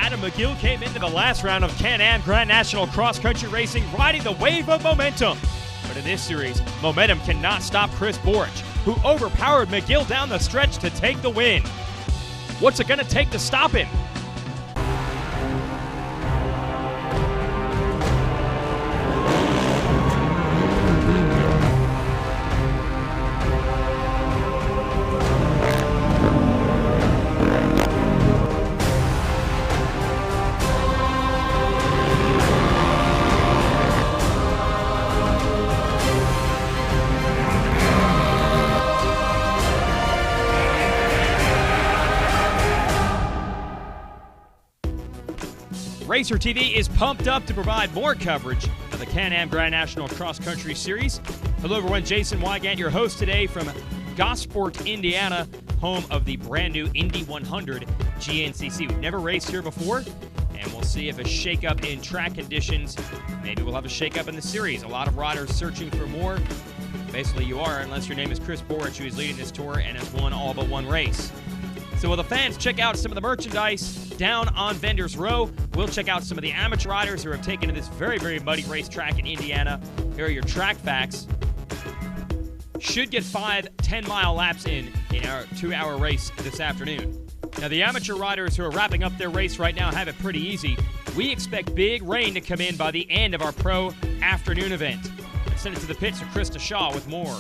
Adam McGill came into the last round of Can-Am Grand National Cross Country Racing riding the wave of momentum. But in this series, momentum cannot stop Chris Borich, who overpowered McGill down the stretch to take the win. What's it going to take to stop him? Racer TV is pumped up to provide more coverage of the Can-Am Grand National Cross Country Series. Hello everyone, Jason Wygant, your host today from Gosport, Indiana, home of the brand new Indy 100 GNCC. We've never raced here before, and we'll see if a shakeup in track conditions, maybe we'll have a shakeup in the series. A lot of riders searching for more. Basically you are, unless your name is Chris Borich, who is leading this tour and has won all but one race. So while the fans check out some of the merchandise down on Vendors Row, we'll check out some of the amateur riders who have taken to this very, very muddy racetrack in Indiana. Here are your track facts. Should get 5 10-mile laps in our 2-hour race this afternoon. Now the amateur riders who are wrapping up their race right now have it pretty easy. We expect big rain to come in by the end of our pro afternoon event. Let's send it to the pits of Krista Shaw with more.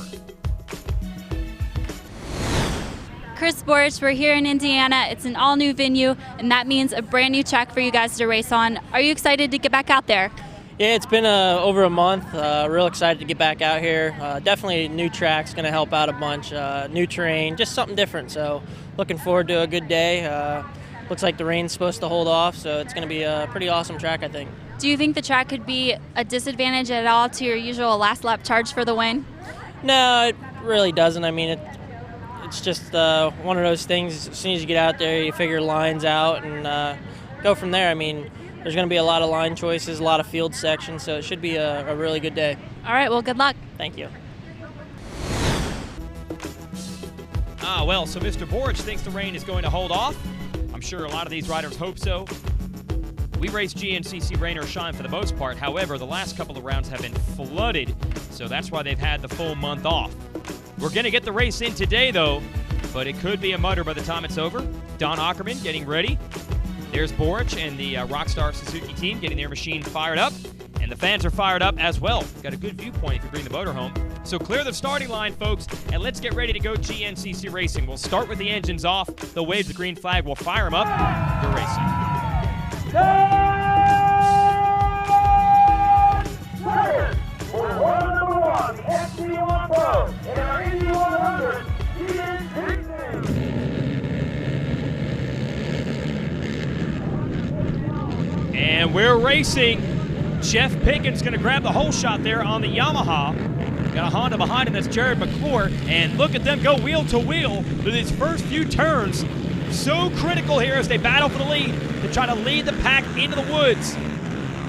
Chris Borich, we're here in Indiana. It's an all-new venue, and that means a brand new track for you guys to race on. Are you excited to get back out there? Yeah, it's been over a month. Real excited to get back out here. Definitely new track's going to help out a bunch. New terrain, just something different. So looking forward to a good day. Looks like the rain's supposed to hold off, so it's going to be a pretty awesome track, I think. Do you think the track could be a disadvantage at all to your usual last lap charge for the win? No, it really doesn't. I mean, it's just one of those things. As soon as you get out there, you figure lines out and go from there. I mean, there's going to be a lot of line choices, a lot of field sections, so it should be a really good day. All right, well, good luck. Thank you. Well, so Mr. Borich thinks the rain is going to hold off. I'm sure a lot of these riders hope so. We race GNCC rain or shine for the most part. However, the last couple of rounds have been flooded, so that's why they've had the full month off. We're going to get the race in today, though, but it could be a mutter by the time it's over. Don Ackerman getting ready. There's Borich and the Rockstar Suzuki team getting their machine fired up, and the fans are fired up as well. Got a good viewpoint if you bring the motor home. So clear the starting line, folks, and let's get ready to go GNCC racing. We'll start with the engines off. They'll wave the green flag. We'll fire them up. Go racing. And we're racing. Jeff Pickens going to grab the whole shot there on the Yamaha. Got a Honda behind him, that's Jared McClure. And look at them go wheel to wheel with these first few turns. So critical here as they battle for the lead to try to lead the pack into the woods.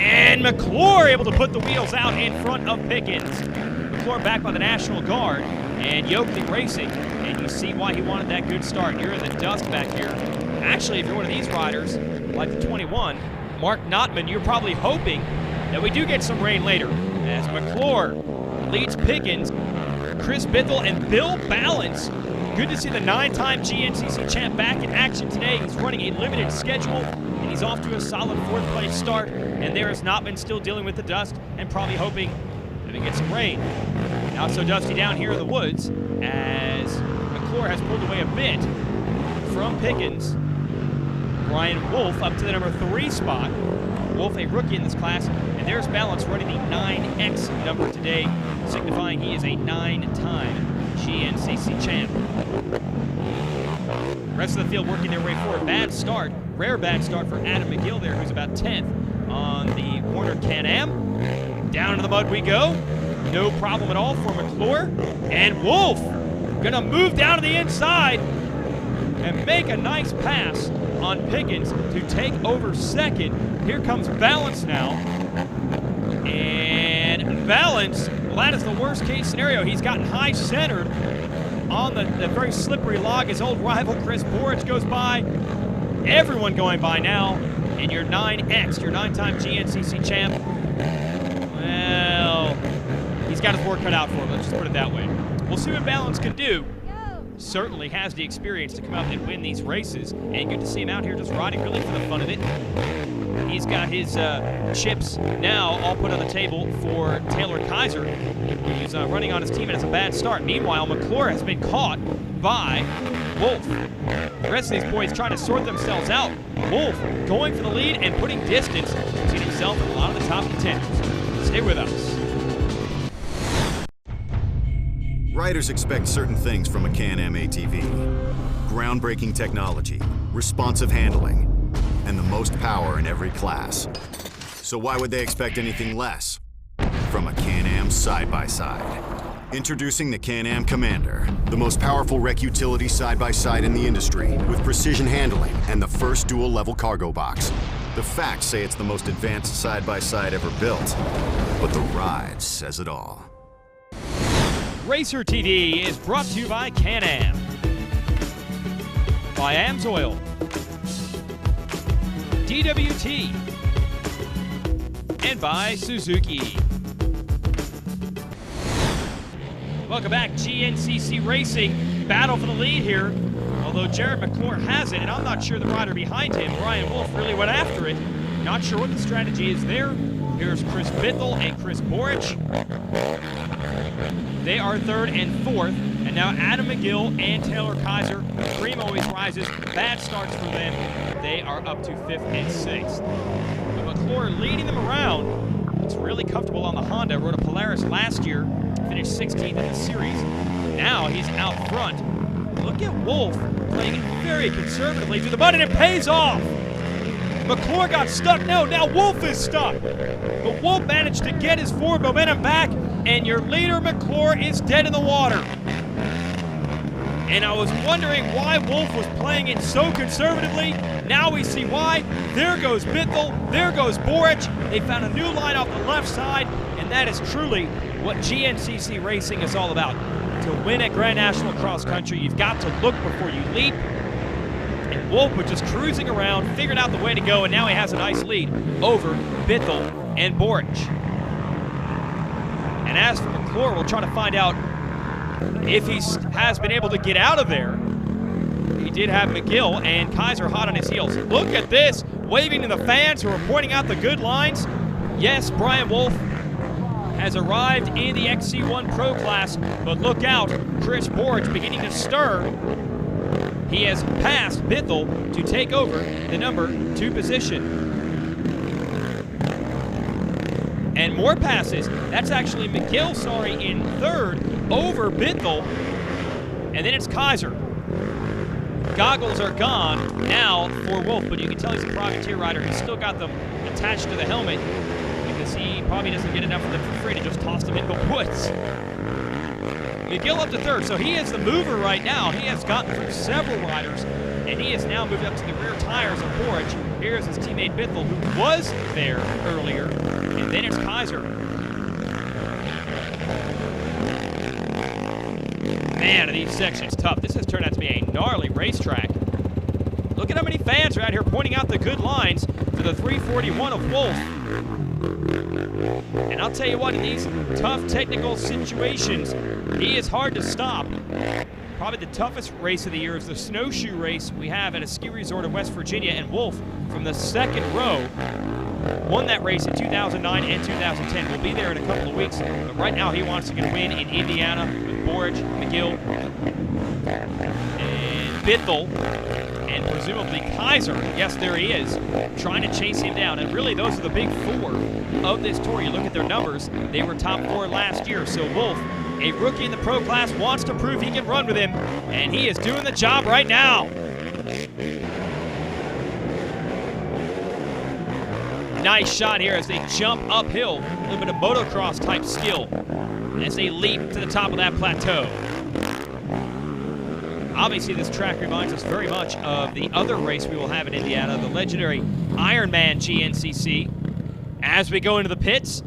And McClure able to put the wheels out in front of Pickens. McClure back by the National Guard and Yoakley Racing. And you see why he wanted that good start. You're in the dust back here. Actually, if you're one of these riders, like the 21, Mark Notman, you're probably hoping that we do get some rain later. As McClure leads Pickens, Chris Bithell and Bill Balance. Good to see the 9-time GNCC champ back in action today. He's running a limited schedule, and he's off to a solid 4th place start. And there is Notman still dealing with the dust and probably hoping that we get some rain. Not so dusty down here in the woods as McClure has pulled away a bit from Pickens. Brian Wolf up to the number 3 spot. Wolf, a rookie in this class. And there's Balance running the 9X number today, signifying he is a 9-time GNCC champ. The rest of the field working their way forward. Bad start, rare bad start for Adam McGill there, who's about 10th on the Warner Can-Am. Down into the mud we go. No problem at all for McClure. And Wolf gonna move down to the inside and make a nice pass on Pickens to take over second. Here comes Balance now. And Balance, well, that is the worst case scenario. He's gotten high centered on the very slippery log. His old rival Chris Borich goes by. Everyone going by now. and your 9X, your 9-time GNCC champ, well, he's got his work cut out for him, let's just put it that way. We'll see what Balance can do. Certainly has the experience to come out and win these races, and good to see him out here just riding really for the fun of it. He's got his chips now all put on the table for Taylor Kaiser, who's running on his team and has a bad start. Meanwhile, McClure has been caught by Wolf. The rest of these boys trying to sort themselves out. Wolf going for the lead and putting distance between himself and a lot of the top contenders. Stay with us. Riders expect certain things from a Can-Am ATV. Groundbreaking technology, responsive handling, and the most power in every class. So why would they expect anything less from a Can-Am side-by-side? Introducing the Can-Am Commander, the most powerful rec utility side-by-side in the industry, with precision handling and the first dual-level cargo box. The facts say it's the most advanced side-by-side ever built, but the ride says it all. Racer TV is brought to you by Can-Am, by Amsoil, DWT, and by Suzuki. Welcome back, GNCC Racing. Battle for the lead here. Although Jared McClure has it, and I'm not sure the rider behind him, Brian Wolf, really went after it. Not sure what the strategy is there. Here's Chris Bithell and Chris Borich. They are third and fourth. And now Adam McGill and Taylor Kaiser. The cream always rises. Bad starts for them. They are up to fifth and sixth. But McClure leading them around. It's really comfortable on the Honda. Rode a Polaris last year. Finished 16th in the series. Now he's out front. Look at Wolf playing it very conservatively through the mud, and it pays off. McClure got stuck. No, now Wolf is stuck. But Wolf managed to get his forward momentum back, and your leader, McClure, is dead in the water. And I was wondering why Wolf was playing it so conservatively. Now we see why. There goes Bithell. There goes Borich. They found a new line off the left side, and that is truly what GNCC Racing is all about. To win at Grand National Cross Country, you've got to look before you leap. And Wolf was just cruising around, figured out the way to go, and now he has a nice lead over Bithell and Borich. And as for McClure, we'll try to find out if he has been able to get out of there. He did have McGill and Kaiser hot on his heels. Look at this, waving to the fans who are pointing out the good lines. Yes, Brian Wolf has arrived in the XC1 Pro class, but look out, Chris Borich beginning to stir. He has passed Bithell to take over the number 2 position. And more passes. That's actually McGill, in third over Bithell. And then it's Kaiser. Goggles are gone now for Wolf, but you can tell he's a privateer rider. He's still got them attached to the helmet because he probably doesn't get enough of them for free to just toss them into the woods. McGill up to third, so he is the mover right now. He has gotten through several riders, and he has now moved up to the rear tires of Borich. Here's his teammate Bithell, who was there earlier, and then it's Kaiser. Man, are these sections tough. This has turned out to be a gnarly racetrack. Look at how many fans are out here pointing out the good lines for the 341 of Wolf. And I'll tell you what, in these tough technical situations, he is hard to stop. Probably the toughest race of the year is the snowshoe race we have at a ski resort in West Virginia, and Wolf from the second row won that race in 2009 and 2010. We'll be there in a couple of weeks, but right now he wants to get a win in Indiana with Borich, McGill, and Bithell, and presumably Kaiser. Yes, there he is, trying to chase him down. And really, those are the big 4 of this tour. You look at their numbers, they were top 4 last year. So Wolf, a rookie in the pro class, wants to prove he can run with him, and he is doing the job right now. Nice shot here as they jump uphill. A little bit of motocross type skill as they leap to the top of that plateau. Obviously, this track reminds us very much of the other race we will have in Indiana, the legendary Ironman GNCC. As we go into the pits,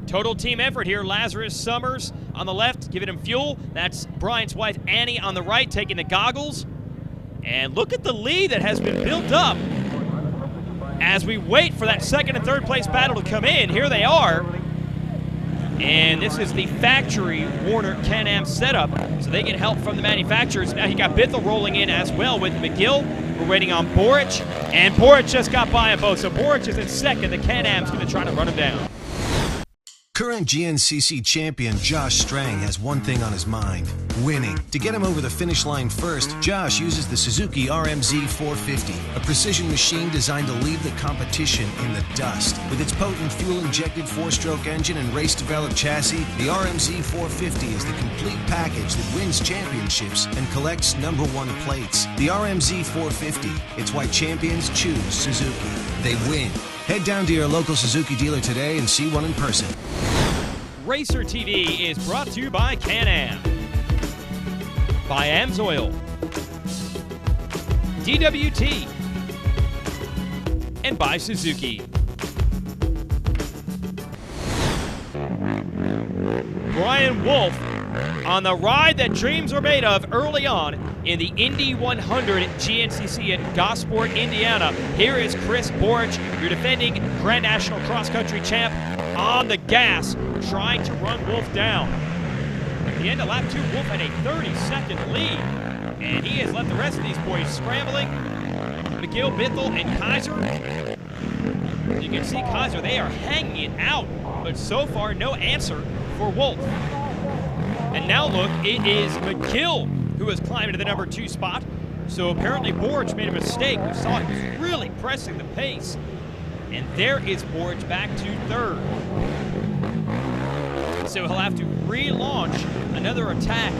total team effort here. Lazarus Summers on the left, giving him fuel. That's Brian's wife, Annie, on the right, taking the goggles. And look at the lead that has been built up as we wait for that second and third place battle to come in, here they are. And this is the factory Warner Can-Am setup, so they get help from the manufacturers. Now you got Bithell rolling in as well with McGill. We're waiting on Boric, and Boric just got by them both. So Boric is in second. The Can-Am's going to try to run him down. Current GNCC champion Josh Strang has one thing on his mind: winning. To get him over the finish line first, Josh uses the Suzuki RMZ 450, a precision machine designed to leave the competition in the dust. With its potent fuel-injected 4-stroke engine and race-developed chassis, the RMZ 450 is the complete package that wins championships and collects #1 plates. The RMZ 450, it's why champions choose Suzuki. They win. Head down to your local Suzuki dealer today and see one in person. Racer TV is brought to you by Can-Am, by Amsoil, DWT, and by Suzuki. Brian Wolf on the ride that dreams are made of early on in the Indy 100 GNCC at Gosport, Indiana. Here is Chris Boric, your defending Grand National Cross Country champ, on the gas, trying to run Wolf down. At the end of lap 2, Wolf had a 30-second lead, and he has left the rest of these boys scrambling. McGill, Bithell, and Kaiser. You can see Kaiser, they are hanging it out, but so far no answer for Wolf. And now look, it is McGill who has climbed to the #2 spot. So apparently Boric made a mistake. We saw he was really pressing the pace. And there is Boric back to third. So he'll have to relaunch another attack,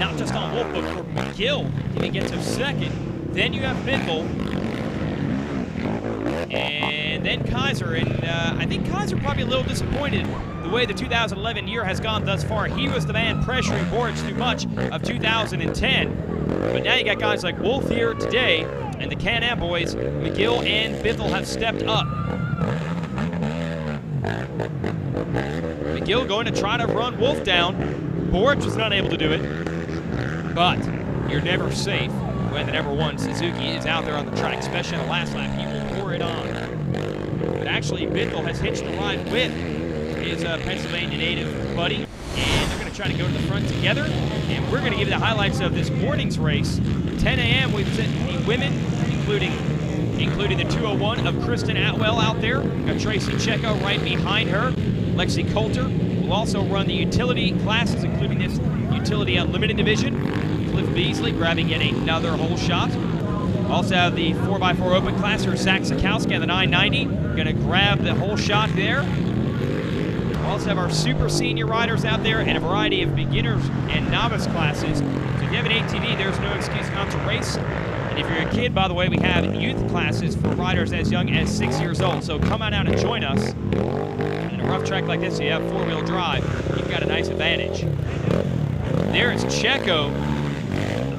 not just on Wolf, but for McGill if he gets to second. Then you have Bithell. And then Kaiser. And I think Kaiser probably a little disappointed the way the 2011 year has gone thus far. He was the man pressuring Boric too much of 2010. But now you got guys like Wolf here today, and the Can-Am boys, McGill and Bithell, have stepped up. McGill going to try to run Wolf down. Boric was not able to do it. But you're never safe when the #1 Suzuki is out there on the track, especially in the last lap. He will pour it on. But actually, Bithell has hitched the ride with his Pennsylvania native buddy, and they're going to try to go to the front together. And we're going to give you the highlights of this morning's race. 10 a.m. we've sent the women, including the 201 of Kristen Atwell out there. We've got Tracy Checo right behind her. Lexi Coulter will also run the utility classes, including this utility unlimited division. Cliff Beasley grabbing yet another whole shot. Also have the 4x4 open class for Zach Sikowski on the 990. Going to grab the whole shot there. We also have our super senior riders out there and a variety of beginners and novice classes. So if you have an ATV, there's no excuse not to race. And if you're a kid, by the way, we have youth classes for riders as young as 6 years old. So come on out and join us. And in a rough track like this, you have four-wheel drive. You've got a nice advantage. There is Checo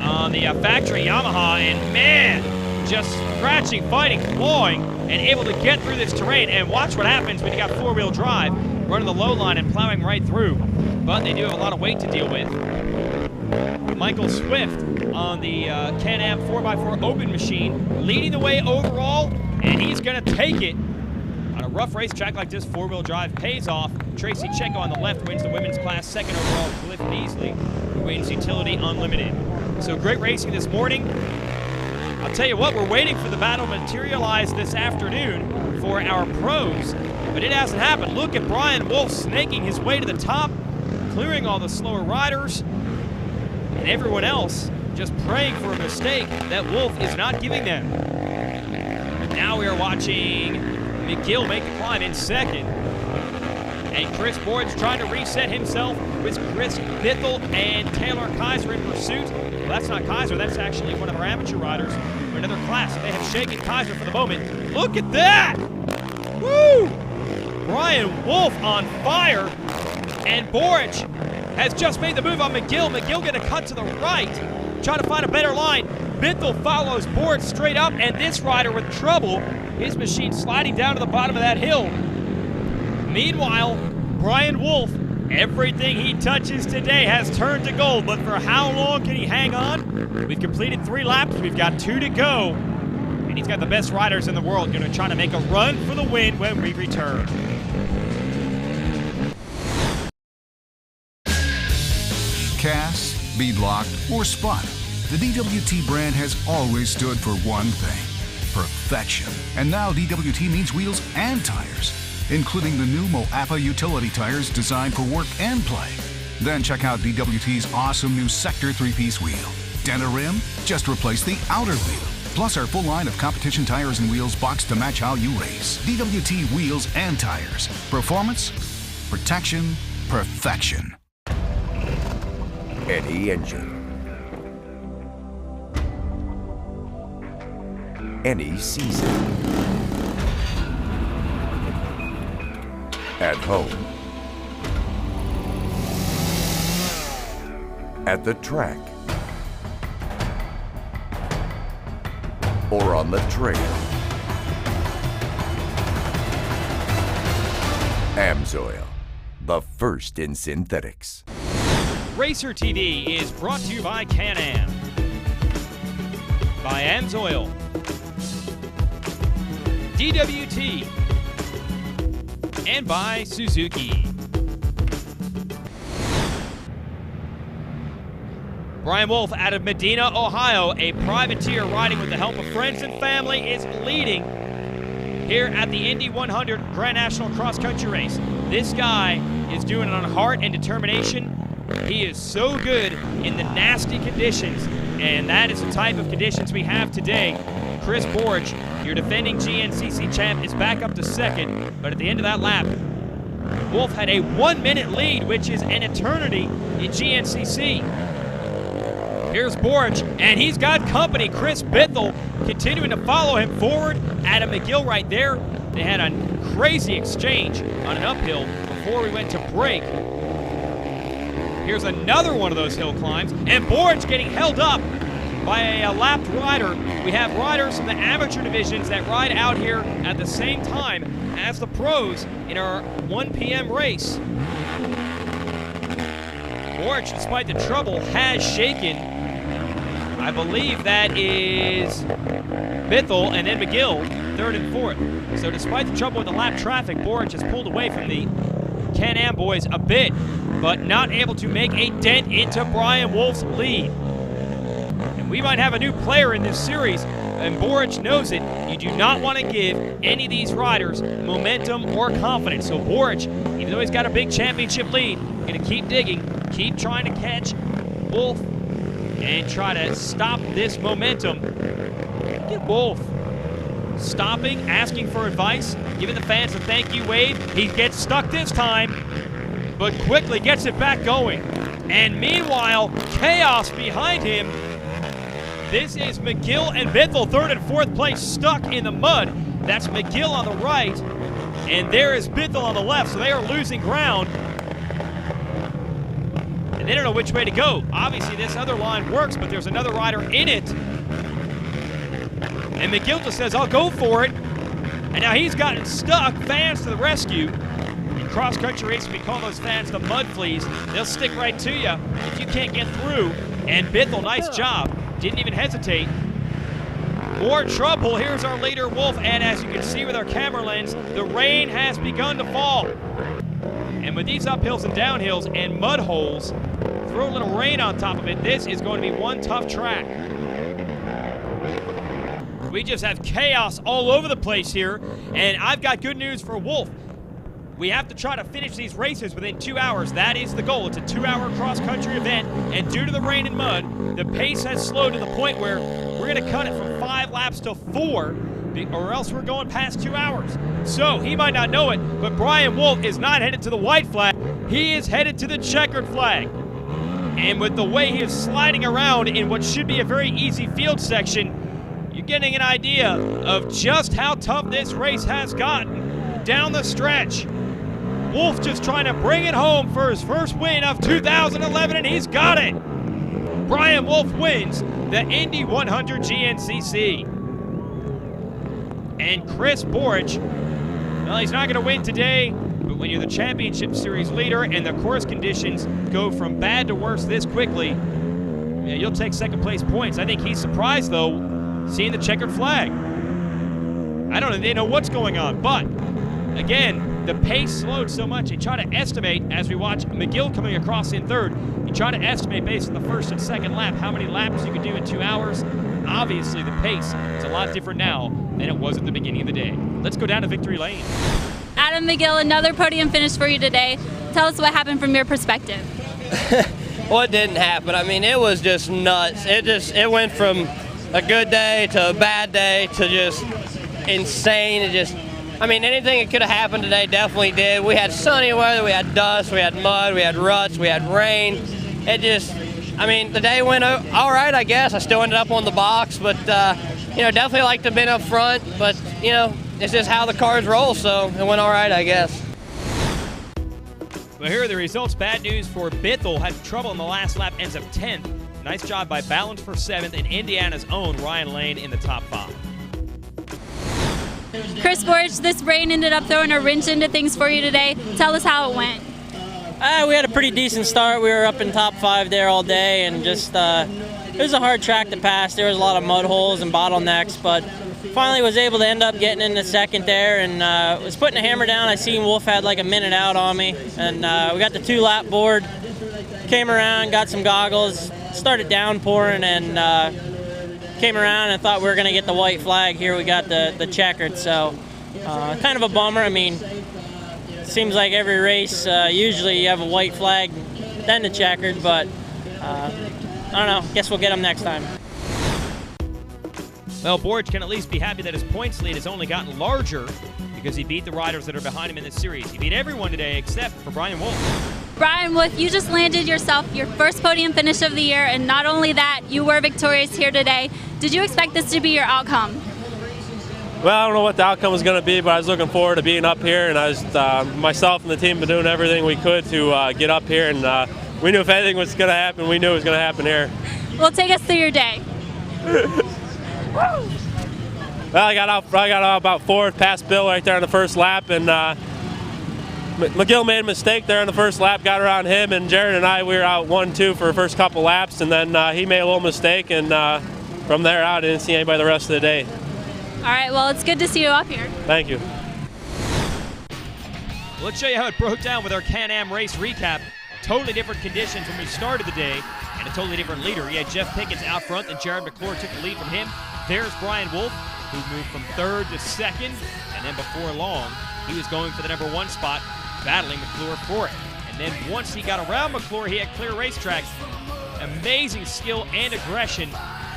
on the factory Yamaha, and man, just scratching, fighting, clawing, and able to get through this terrain. And watch what happens when you got four-wheel drive, running the low line and plowing right through. But they do have a lot of weight to deal with. Michael Swift on the Can-Am 4x4 open machine, leading the way overall, and he's going to take it. On a rough racetrack like this, four-wheel drive pays off. Tracy Checo on the left wins the women's class. Second overall, Cliff Beasley wins utility unlimited. So great racing this morning. I'll tell you what, we're waiting for the battle to materialize this afternoon for our pros, but it hasn't happened. Look at Brian Wolf snaking his way to the top, clearing all the slower riders, and everyone else just praying for a mistake that Wolf is not giving them. Now we are watching McGill make the climb in second. And Chris Boyd's trying to reset himself with Chris Bithell and Taylor Kaiser in pursuit. Well, that's not Kaiser, that's actually one of our amateur riders for another class. They have shaken Kaiser for the moment. Look at that! Woo! Brian Wolf on fire. And Boric has just made the move on McGill. McGill going to cut to the right, try to find a better line. Bithell follows Boric straight up, and this rider with trouble. His machine sliding down to the bottom of that hill. Meanwhile, Brian Wolf, everything he touches today has turned to gold, but for how long can he hang on? We've completed 3 laps, we've got 2 to go. and he's got the best riders in the world going to try to make a run for the win when we return. Cast, beadlocked, or spun, the DWT brand has always stood for one thing: perfection. And now DWT means wheels and tires, including the new Moapa utility tires designed for work and play. Then check out DWT's awesome new Sector 3-piece wheel. Dent a rim? Just replace the outer wheel. Plus our full line of competition tires and wheels boxed to match how you race. DWT wheels and tires. Performance, protection, perfection. Any engine. Any season. At home. At the track. Or on the trail. AMSOIL, the first in synthetics. Racer TV is brought to you by Can-Am, by AMSOIL, DWT, and by Suzuki. Brian Wolf out of Medina, Ohio, a privateer riding with the help of friends and family, is leading here at the Indy 100 Grand National Cross Country Race. This guy is doing it on heart and determination. He is so good in the nasty conditions, and that is the type of conditions we have today. Chris Borge, your defending GNCC champ, is back up to second, but at the end of that lap, Wolf had a 1-minute lead, which is an eternity in GNCC. Here's Borge, and he's got company. Chris Bithell continuing to follow him forward. Adam McGill right there. They had a crazy exchange on an uphill before we went to break. Here's another one of those hill climbs, and Borge getting held up by a lapped rider. We have riders from the amateur divisions that ride out here at the same time as the pros in our 1 p.m. race. Borge, despite the trouble, has shaken. I believe that is Bithell and then McGill, third and fourth. So despite the trouble with the lap traffic, Borge has pulled away from the Can-Am boys a bit, but not able to make a dent into Brian Wolf's lead. And we might have a new player in this series, and Borge knows it. You do not want to give any of these riders momentum or confidence. So Borge, even though he's got a big championship lead, going to keep digging, keep trying to catch Wolf, and try to stop this momentum. Look at Wolf stopping, asking for advice, giving the fans a thank you wave. He gets stuck this time, but quickly gets it back going. And meanwhile, chaos behind him. This is McGill and Bithell, third and fourth place, stuck in the mud. That's McGill on the right, and there is Bithell on the left, so they are losing ground. And they don't know which way to go. Obviously, this other line works, but there's another rider in it. And McGill just says, I'll go for it. And now he's gotten stuck. Fans to the rescue. In cross-country racing, we call those fans the mud fleas. They'll stick right to you if you can't get through. And Bithell, nice job. Didn't even hesitate. More trouble. Here's our leader, Wolf. And as you can see with our camera lens, the rain has begun to fall. And with these uphills and downhills and mud holes, throw a little rain on top of it, this is going to be one tough track. We just have chaos all over the place here, and I've got good news for Wolf. We have to try to finish these races within 2 hours. That is the goal. It's a 2-hour cross-country event, and due to the rain and mud, the pace has slowed to the point where we're going to cut it from 5 laps to 4, or else we're going past 2 hours. So he might not know it, but Brian Wolf is not headed to the white flag. He is headed to the checkered flag. And with the way he is sliding around in what should be a very easy field section, you're getting an idea of just how tough this race has gotten down the stretch. Wolf just trying to bring it home for his first win of 2011, and he's got it. Brian Wolf wins the Indy 100 GNCC. And Chris Borge, well, he's not going to win today, but when you're the championship series leader and the course conditions go from bad to worse this quickly, yeah, you'll take second place points. I think he's surprised, though, seeing the checkered flag. I don't know, they know what's going on, but again, the pace slowed so much. He tried to estimate, as we watch McGill coming across in third, he tried to estimate based on the first and second lap how many laps you could do in 2 hours. Obviously, the pace is a lot different now than it was at the beginning of the day. Let's go down to victory lane. Adam McGill, another podium finish for you today. Tell us what happened from your perspective. Well, it didn't happen. I mean, it was just nuts. It went from a good day to a bad day to just insane. I mean, anything that could have happened today definitely did. We had sunny weather, we had dust, we had mud, we had ruts, we had rain. I mean, the day went all right, I guess. I still ended up on the box, but, definitely like to have been up front. But, it's just how the cars roll, so it went all right, I guess. Well, here are the results. Bad news for Bithell. Had trouble in the last lap, ends up 10th. Nice job by Balance for 7th, and Indiana's own Ryan Lane in the top 5. Chris Borich, this rain ended up throwing a wrench into things for you today. Tell us how it went. We had a pretty decent start. We were up in top 5 there all day, and just it was a hard track to pass. There was a lot of mud holes and bottlenecks, but finally was able to end up getting into second there, and was putting a hammer down. I seen Wolf had like a minute out on me, and we got the 2-lap board, came around, got some goggles, started downpouring, and came around and thought we were going to get the white flag. Here we got the checkered, so kind of a bummer. I mean, it seems like every race, usually you have a white flag, then the checkered, but I don't know. Guess we'll get them next time. Well, Borich can at least be happy that his points lead has only gotten larger because he beat the riders that are behind him in this series. He beat everyone today except for Brian Wolf. Brian Wolf, you just landed yourself your first podium finish of the year, and not only that, you were victorious here today. Did you expect this to be your outcome? Well, I don't know what the outcome was going to be, but I was looking forward to being up here, and I was myself and the team been doing everything we could to get up here, and we knew if anything was going to happen, we knew it was going to happen here. Well, take us through your day. Well, I got out about 4th, past Bill right there on the first lap, and McGill made a mistake there on the first lap, got around him, and Jared and I, we were out 1-2 for the first couple laps, and then he made a little mistake, and from there out, I didn't see anybody the rest of the day. All right, well, it's good to see you up here. Thank you. Let's show you how it broke down with our Can-Am race recap. Totally different conditions when we started the day, and a totally different leader. You had Jeff Pickens out front, and Jared McClure took the lead from him. There's Brian Wolf, who moved from 3rd to 2nd, and then before long, he was going for the number 1 spot, battling McClure for it. And then once he got around McClure, he had clear racetrack. Amazing skill and aggression,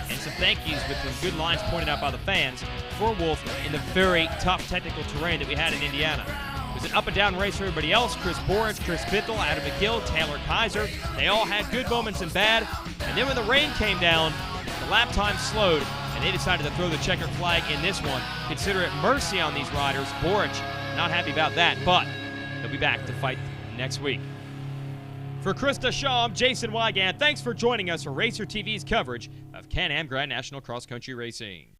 and some thank yous with some good lines pointed out by the fans for Wolf in the very tough technical terrain that we had in Indiana. It was an up-and-down race for everybody else. Chris Borich, Chris Bithell, Adam McGill, Taylor Kaiser. They all had good moments and bad. And then when the rain came down, the lap time slowed, and they decided to throw the checkered flag in this one. Consider it mercy on these riders. Borich not happy about that, but he'll be back to fight next week. For Krista Shaw, I'm Jason Wygant. Thanks for joining us for Racer TV's coverage of Can-Am Grand National Cross Country Racing.